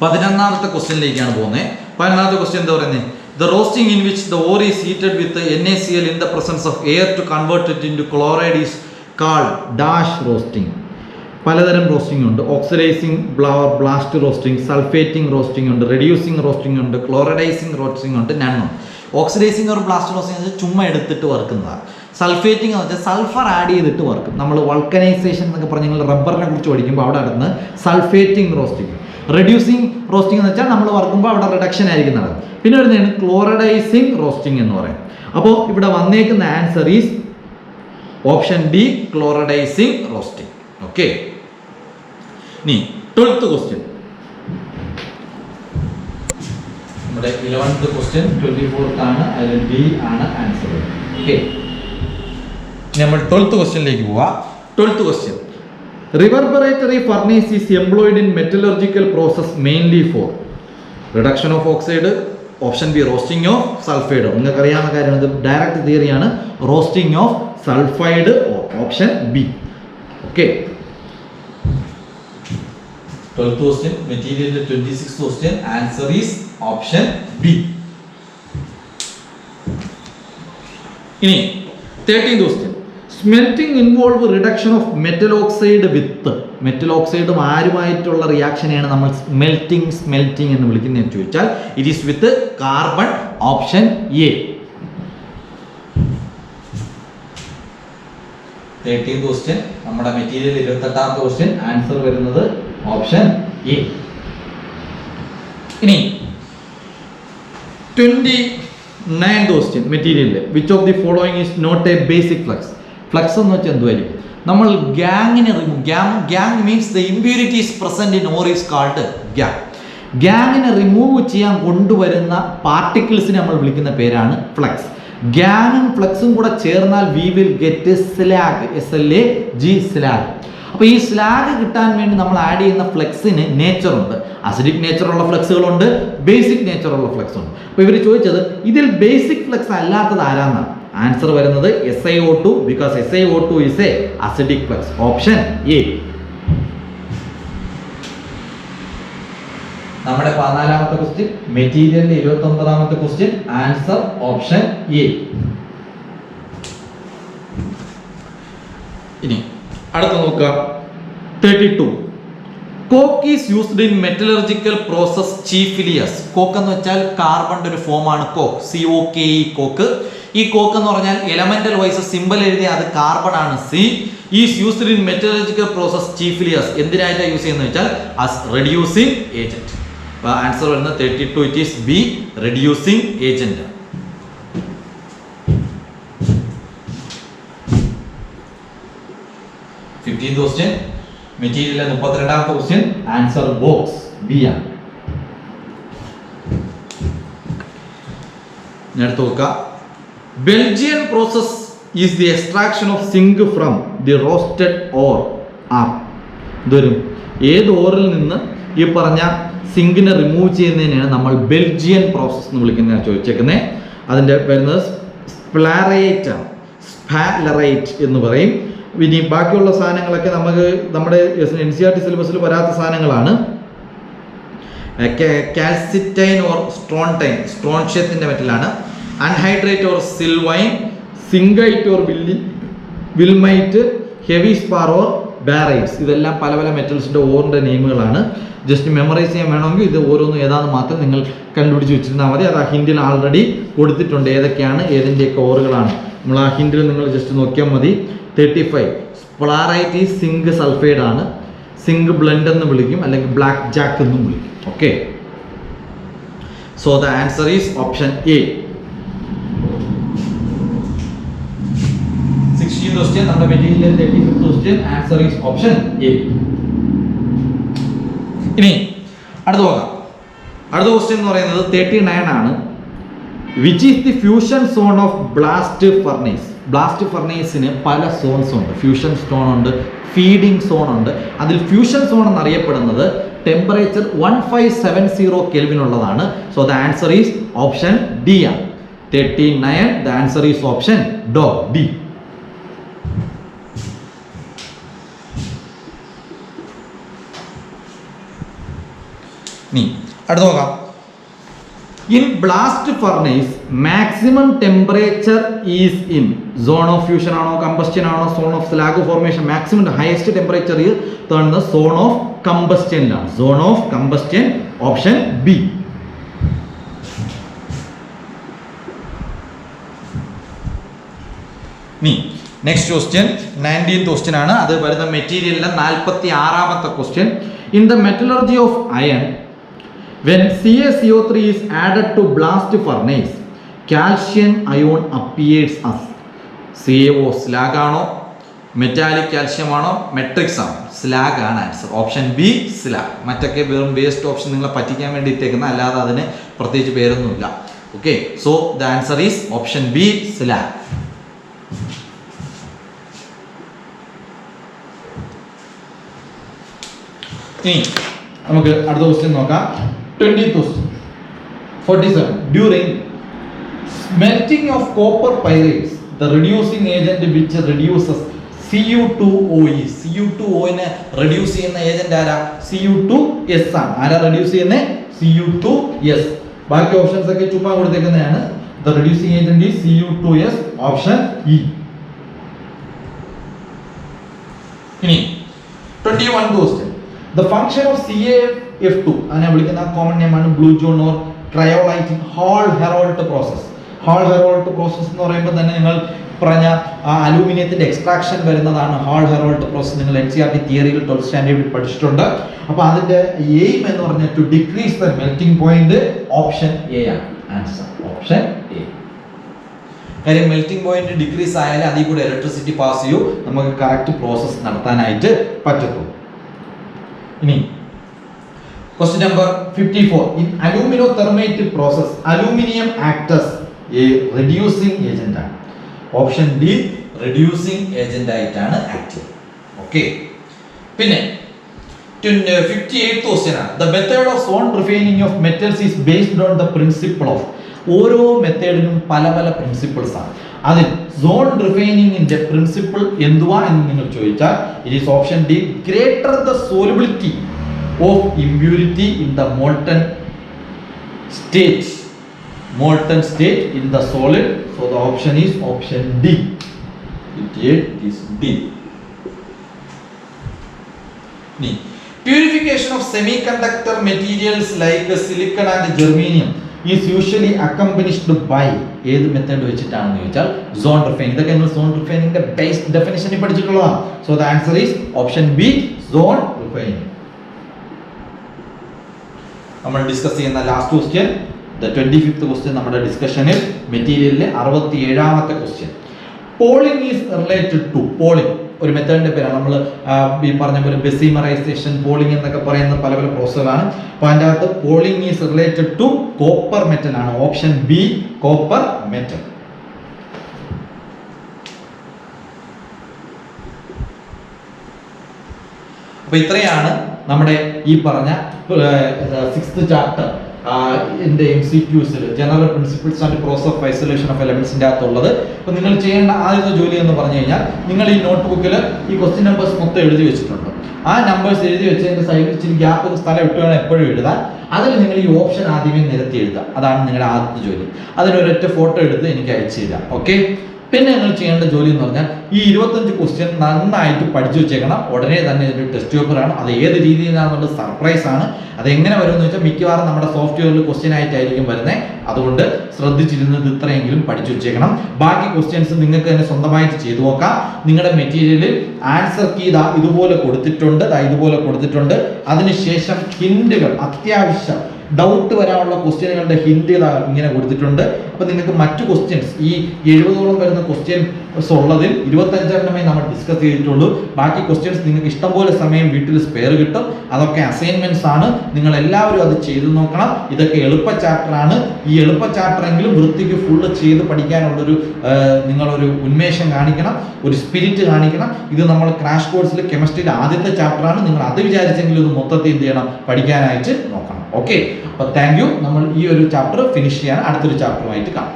11ാമത്തെ ക്വസ്റ്റ്യനിലേക്കാണ് പോകുന്നത്. 11ാമത്തെ ക്വസ്റ്റ്യൻ എന്താ പറയുന്നത്? The roasting in which the ore is heated with NaCl in the presence of air to convert it into chloride is called dash roasting. പലതരം roasting ഉണ്ട്. Oxidising blast roasting, സൾഫേറ്റിംഗ് roasting ഉണ്ട്, reducing roasting ഉണ്ട്, ക്ലോറൈഡൈസിങ് roasting ഉണ്ട്, നണ്ണും. Oxidising ഒരു blast roasting എന്ന് വെച്ചാൽ ചുമ്മാ എടുത്തിട്ട് വറുക്കുന്നതാണ്. സൾഫേറ്റിംഗ് എന്ന് വെച്ചാൽ സൾഫർ ആഡ് ചെയ്തിട്ട് വറുക്കും. നമ്മൾ വൾക്കനൈസേഷൻ എന്നൊക്കെ പറഞ്ഞ് നിങ്ങൾ റബ്ബറിനെ കുറിച്ച് പഠിക്കുമ്പോൾ അവിടെ നടന്ന് സൾഫേറ്റിംഗ് റോസ്റ്റിംഗ്. റെഡ്യൂസിങ് റോസ്റ്റിംഗ് എന്ന് വെച്ചാൽ നമ്മൾ വറുക്കുമ്പോൾ അവിടെ റിഡക്ഷൻ ആയിരിക്കും നടക്കുന്നത്. പിന്നെ വരുന്നതാണ് ക്ലോറൈഡൈസിങ് റോസ്റ്റിംഗ് എന്ന് പറയും. അപ്പോൾ ഇവിടെ വന്നേക്കുന്ന answer is option D, chloridising roasting. Okay, ഇനി 12th ക്വസ്റ്റ്യൻ. നമ്മുടെ 11th ക്വസ്റ്റ്യൻ 24th ആണ്, അതിൽ ബി ആണ് ആൻസർ. ഓക്കെ, നമ്മൾ 12th ക്വസ്റ്റ്യനിലേക്ക് പോവാം. 12th question. Reverberatory furnace is employed in metallurgical process mainly for reduction of oxide. Option B, roasting of sulphide. നിങ്ങൾക്ക് അറിയാവുന്ന കാര്യമാണ്, ഇത് ഡയറക്റ്റ് തിയറിയാണ്. Roasting of sulphide, option B. Okay, 12th question, മെറ്റീരിയലിന്റെ 26th question, answer is option B. ഇനി 13th question. Smelting involve reduction of metal oxide with. Metal ഓക്സൈഡും ആരുമായിട്ടുള്ള റിയാക്ഷനെയാണ് നമ്മൾ സ്മെൽറ്റിംഗ് എന്ന് വിളിക്കുന്നത് ചോദിച്ചാൽ it is with carbon, option A. 13th question, നമ്മുടെ മെറ്റീരിയൽ 28ാമത്തെ ക്വസ്റ്റ്യൻ, ആൻസർ വരുന്നത് ഓപ്ഷൻ എ. ഇനി 29th ക്വസ്റ്റ്യൻ മെറ്റീരിയലിൽ which of the following is not a basic flux. Flux എന്ന് വെച്ചാൽ എന്തുവായിരിക്കും? നമ്മൾ ഗ്യാങ്ങിനെ remove, gangue means the impurities present in ore is called gangue. ഗ്യാങ്ങിനെ റിമൂവ് ചെയ്യാൻ കൊണ്ടുവരുന്ന പാർട്ടിക്കിൾസിനെ നമ്മൾ വിളിക്കുന്ന പേരാണ് ഫ്ലക്സ്. ഗ്യാങ്ങും ഫ്ലക്സും കൂടെ ചേർന്നാൽ we will get slag, SLAG, slag. അപ്പോൾ ഈ സ്ലാഗ് കിട്ടാൻ വേണ്ടി നമ്മൾ ആഡ് ചെയ്യുന്ന ഫ്ലക്സിന് നേച്ചറുണ്ട്. അസിഡിക് നേച്ചറുള്ള ഫ്ലക്സുകളുണ്ട്, ബേസിക് നേച്ചറുള്ള ഫ്ലക്സ് ഉണ്ട്. അപ്പോൾ ഇവർ ചോദിച്ചത് ഇതിൽ ബേസിക് ഫ്ലക്സ് അല്ലാത്തത് ആരാന്നാണ്. ആൻസർ വരുന്നത് SiO2, because SiO2 is a acidic flux, option A. നമ്മുടെ 14ാമത്തെ ക്വസ്റ്റ്യൻ, മെറ്റീരിയലിന്റെ 29ാമത്തെ ക്വസ്റ്റ്യൻ, ആൻസർ ഓപ്ഷൻ എ. ഇനി അടുത്ത നോക്കുക 32. Coke is used in metallurgical process chiefly yes. Coke എന്ന് വെച്ചാൽ കാർബണിന്റെ ഒരു ഫോമാണ് കോക്ക്, COKE, കോക്ക്. ഈ കോക്ക് എന്ന് പറഞ്ഞാൽ എലമെന്റൽ വൈസ് സിമ്പിൾ എഴുതിയ അത് കാർബൺ ആണ്, C. Is used in metallurgical process chiefly yes. എന്തിനായിട്ടാണ് യൂസ് ചെയ്യുന്നത് വെച്ചാൽ ആസ് റെഡ്യൂസിങ് ഏജന്റ്. അപ്പോൾ ആൻസർ വരുന്നത് 32, it is B, reducing agent. Question, മെറ്റീരിയലിലെ 32ാമത്തെ ക്വസ്റ്റ്യൻ, ആൻസർ ബോക്സ് ബി ആണ്. അടുത്ത് നോക്കുക. Belgian process is the extraction of zinc from the roasted ore ആർ. ഇതൊരും ഏത് ഓറിൽ നിന്ന് ഈ പറഞ്ഞ സിങ്കിനെ റിമൂവ് ചെയ്യുന്നതിനാണ് നമ്മൾ ബെൽജിയൻ പ്രോസസ് എന്ന് വിളിക്കുന്നതാണ് ചോദിച്ചേക്കുന്നത്. അതിൻ്റെ വരുന്നത് സ്പ്ലാറേറ്റ് ആണ്, സ്പാലറേറ്റ് എന്ന് പറയും. ഇനി ബാക്കിയുള്ള സാധനങ്ങളൊക്കെ നമുക്ക് നമ്മുടെ NCERT സിലബസിൽ വരാത്ത സാധനങ്ങളാണ്. കാൽസിറ്റൈൻ ഓർ സ്ട്രോൺടൈൻ, സ്ട്രോൺഷ്യത്തിൻ്റെ മെറ്റലാണ്. Anhydrite or sylvine, zincite or willemite, heavy spar or barytes. ഇതെല്ലാം പല പല മെറ്റൽസിൻ്റെ ഓറിൻ്റെ നെയിമുകളാണ്. ജസ്റ്റ് മെമ്മറൈസ് ചെയ്യാൻ വേണമെങ്കിൽ ഇത് ഓരോന്നും ഏതാണെന്ന് മാത്രം നിങ്ങൾ കണ്ടുപിടിച്ച് വെച്ചിരുന്നാൽ മതി. അത് ആ ഹിൻഡിൽ ആൾറെഡി കൊടുത്തിട്ടുണ്ട്, ഏതൊക്കെയാണ് ഏതിൻ്റെയൊക്കെ ഓറുകളാണ്. നമ്മൾ ആ ഹിൻഡിൽ നിങ്ങൾ ജസ്റ്റ് നോക്കിയാൽ മതി. 35 സ്പ്ലാറൈറ്റ് ഈ സിങ്ക് സൾഫൈഡ് ആണ്. സിങ്ക് ബ്ലെൻഡ് എന്ന് വിളിക്കും, അല്ലെങ്കിൽ ബ്ലാക്ക് ജാക്ക് എന്നും വിളിക്കും. Okay, so the answer is option A. 16th question, നമ്മുടെ material 35th question, answer is option A. ഇനി അടുത്ത നോക്കാം. അടുത്ത ക്വസ്റ്റ്യൻ എന്ന് പറയുന്നത് 39 ആണ്. Which is the fusion zone of blast furnace. Blast ഫർണേസിന് പല സോൺസ് ഉണ്ട്. ഫ്യൂഷൻ സോൺ ഉണ്ട്, ഫീഡിംഗ് സോൺ ഉണ്ട്. അതിൽ ഫ്യൂഷൻ സോൺ എന്നറിയപ്പെടുന്നത് ടെമ്പറേച്ചർ 1570 കെൽവിൻ ഉള്ളതാണ്. So the answer is option D ആണ്. 39, the answer is option D. ഇനി അടുത്ത നോക്കാം. In blast furnace, maximum temperature is in zone of fusion ആണോ combustion ആണോ zone of slag formation? maximum highest temperature is the zone of combustion ലാണ്. zone of combustion, option B. ഇനി next question 19th question ആണ്. അത് വരുന്ന മെറ്റീരിയലിലെ 46ാമത്തെ question. In the metallurgy of iron, when CaCO3 is added to blast furnace, calcium ion appears as CaO slag ആണോ metallic calcium ആണോ matrix ആണോ? Slag ആണ് ആൻസർ. Option B slag. മറ്റൊക്കെ വെറും വേസ്റ്റ് ഓപ്ഷൻ നിങ്ങളെ പറ്റിക്കാൻ വേണ്ടി ഇട്ടേക്കുന്ന, അല്ലാതെ അതിന് പ്രത്യേകിച്ച് പേരൊന്നുമില്ല. Okay, so the answer is option B slag. ഇനി നമുക്ക് അടുത്ത ക്വസ്റ്റ്യൻ നോക്കാം. 20th question. 47. During smelting of copper pyrites, the reducing agent which reduces Cu2O is. Cu2O നെ റെഡ്യൂസ് ചെയ്യുന്ന ഏജന്റ് ആരാ? Cu2S ആണ്. ആരാ റെഡ്യൂസ് ചെയ്യുന്നത്? Cu2S. ബാക്കി ഓപ്ഷൻസ് ഒക്കെ ചുമ്മാ കൊടുത്തേക്കുന്നതാണ്. The reducing agent is Cu2S, option E. ഇനി 21th question. The function of CaF2, അതിനെ വിളിക്കുന്ന കോമൺ നെയിം ആണ് blue john or cryolitic Hall Heroult process. Hall Heroult process എന്ന് പറയുമ്പോൾ തന്നെ നിങ്ങൾ പറഞ്ഞ അലൂമിനിയത്തിന്റെ എക്സ്ട്രാക്ഷൻ വരുന്നതാണ് ഹോൾ ഹെറോൾട്ട് പ്രോസസ്. നിങ്ങൾ NCERT തിയറിയിൽ 12th സ്റ്റാൻഡേർഡിൽ പഠിച്ചിട്ടുണ്ട്. അപ്പോൾ അതിന്റെ എയിം എന്ന് പറഞ്ഞാൽ to decrease the melting point. Option A ആണ് ആൻസർ. Option A. കാര്യം മെൽറ്റിംഗ് പോയിന്റ് ഡിക്രീസ് ആയാലും അതിൽ കൂടെ ഇലക്ട്രിസിറ്റി പാസ് ചെയ്യൂ, നമുക്ക് കറക്റ്റ് പ്രോസസ് നടത്താനായിട്ട് പറ്റത്തുള്ളൂ. ഇനി question number 54. In aluminothermic process, aluminium acts a reducing agent ആണ്. ഓപ്ഷൻ ഡി റെഡ്യൂസിംഗ് ഏജന്റ് ആയിട്ടാണ് ആക്ട് ചെയ്യുന്നത്. ഓക്കെ, പിന്നെ 58th ക്വസ്റ്റ്യൻ ആണ്. The method of zone refining of metals is based on the principle of. ഓരോ മെത്തേഡിനും പല പല principles ആണ്. അതിൽ സോൺ റിഫൈനിങ്ങിന്റെ പ്രിൻസിപ്പിൾ എന്തുവാ എന്ന് നിങ്ങൾ ചോദിച്ചാൽ it is option D. Greater the solubility of impurity in the molten state, molten state in the solid. So the option is option D. It is D. Purification of semiconductor materials like silicon and germanium is usually accompanied by ഏത് method വെച്ചിട്ടാണെന്ന് ചോദിച്ചാൽ zone refining. ഇതൊക്കെ നിങ്ങൾ zone റിഫൈനിങ്ങിന്റെ base ഡെഫിനിഷനിൽ പഠിച്ചിട്ടുള്ളതാണ്. So the answer is option B zone refining. നമ്മൾ discuss ചെയ്യുന്ന last question, the 25th question നമ്മുടെ ഡിസ്കഷനിൽ മെറ്റീരിയലിലെ 67ാമത്തെ question. Poling is related to. Poling ഒരു മെത്തേഡിന്റെ പേരാണ്. നമ്മൾ ഈ പറഞ്ഞ പോലെ ബെസിമറൈസേഷൻ, പോളിംഗ് എന്നൊക്കെ പറയുന്ന പല പല പ്രോസസ്സുകളാണ്. അപ്പോൾ അതിൻ്റെ അകത്ത് poling is related to copper metal ആണ്. Option B copper metal. അപ്പോൾ ഇത്രയാണ് നമ്മുടെ ഈ പറഞ്ഞ 6th chapter MCQs general principles and process of isolation of എലമെന്റ്സിന്റെ അകത്തുള്ളത്. അപ്പോൾ നിങ്ങൾ ചെയ്യേണ്ട ആദ്യത്തെ ജോലി എന്ന് പറഞ്ഞു കഴിഞ്ഞാൽ നിങ്ങൾ ഈ നോട്ട്ബുക്കിൽ ഈ ക്വസ്റ്റ്യൻ നമ്പേഴ്സ് മൊത്തം എഴുതി വെച്ചിട്ടുണ്ട്. ആ നമ്പേഴ്സ് എഴുതി വെച്ചതിന്റെ സൈഡിൽ ഇച്ചിരി ഗ്യാപ്പ് സ്ഥലം ഇട്ട് വേണം എപ്പോഴും എഴുതാൻ. അതിൽ നിങ്ങൾ ഈ ഓപ്ഷൻ ആദ്യമേ നിരത്തി എഴുതുക. അതാണ് നിങ്ങളുടെ ആദ്യത്തെ ജോലി. അതിനൊരൊറ്റ ഫോട്ടോ എടുത്ത് എനിക്ക് അയച്ചു തരാം. ഓക്കെ, പിന്നെ നിങ്ങൾ ചെയ്യേണ്ട ജോലി എന്ന് പറഞ്ഞാൽ ഈ 25 ക്വസ്റ്റ്യൻ നന്നായിട്ട് പഠിച്ചു വെച്ചേക്കണം. ഉടനെ തന്നെ ഇതിൻ്റെ ടെസ്റ്റ് പേപ്പറാണ്. അത് ഏത് രീതിയിലാണെന്നുള്ളത് സർപ്രൈസ് ആണ്. അതെങ്ങനെ വരുമെന്ന് വെച്ചാൽ മിക്കവാറും നമ്മുടെ സോഫ്റ്റ്വെയറിൽ ക്വസ്റ്റ്യൻ ആയിട്ടായിരിക്കും വരുന്നത്. അതുകൊണ്ട് ശ്രദ്ധിച്ചിരുന്നത് ഇത്രയെങ്കിലും പഠിച്ചു വെച്ചേക്കണം. ബാക്കി ക്വസ്റ്റ്യൻസ് നിങ്ങൾക്ക് തന്നെ സ്വന്തമായിട്ട് ചെയ്തു നോക്കാം. നിങ്ങളുടെ മെറ്റീരിയലിൽ ആൻസർ കീ ഇതുപോലെ കൊടുത്തിട്ടുണ്ട്. അതിനുശേഷം ഹിന്റുകൾ, അത്യാവശ്യം ഡൗട്ട് വരാനുള്ള ക്വസ്റ്റ്യനുകളുടെ ഹിന്റുകൾ ഇങ്ങനെ കൊടുത്തിട്ടുണ്ട്. അപ്പോൾ നിങ്ങൾക്ക് മറ്റു ക്വസ്റ്റ്യൻസ് ഈ 70ഓളം വരുന്ന ക്വസ്റ്റ്യൻസ് ഉള്ളതിൽ 25 നമ്മൾ ഡിസ്കസ് ചെയ്തിട്ടുള്ളൂ. ബാക്കി ക്വസ്റ്റ്യൻസ് നിങ്ങൾക്ക് ഇഷ്ടംപോലെ സമയം വീട്ടിൽ സ്പെയർ കിട്ടും. അതൊക്കെ അസൈൻമെന്റ്സ് ആണ്. നിങ്ങൾ എല്ലാവരും അത് ചെയ്തു നോക്കണം. ഇതൊക്കെ എളുപ്പ ചാപ്റ്ററാണ്. ഈ എളുപ്പ ചാപ്റ്ററെങ്കിലും വൃത്തിക്ക് ഫുള്ള് ചെയ്ത് പഠിക്കാനുള്ളൊരു നിങ്ങളൊരു ഉന്മേഷം കാണിക്കണം, ഒരു സ്പിരിറ്റ് കാണിക്കണം. ഇത് നമ്മൾ ക്രാഷ് കോഴ്സിൽ കെമിസ്ട്രിയിലെ ആദ്യത്തെ ചാപ്റ്ററാണ്. നിങ്ങൾ അത് വിചാരിച്ചെങ്കിലും ഇത് മൊത്തത്തിൽ എന്ത് ചെയ്യണം, പഠിക്കാനായിട്ട് നോക്കണം. ഓക്കെ, അപ്പോൾ താങ്ക് യു. നമ്മൾ ഈ ഒരു ചാപ്റ്റർ ഫിനിഷ് ചെയ്യാൻ അടുത്തൊരു ചാപ്റ്ററുമായിട്ട് കാണാം.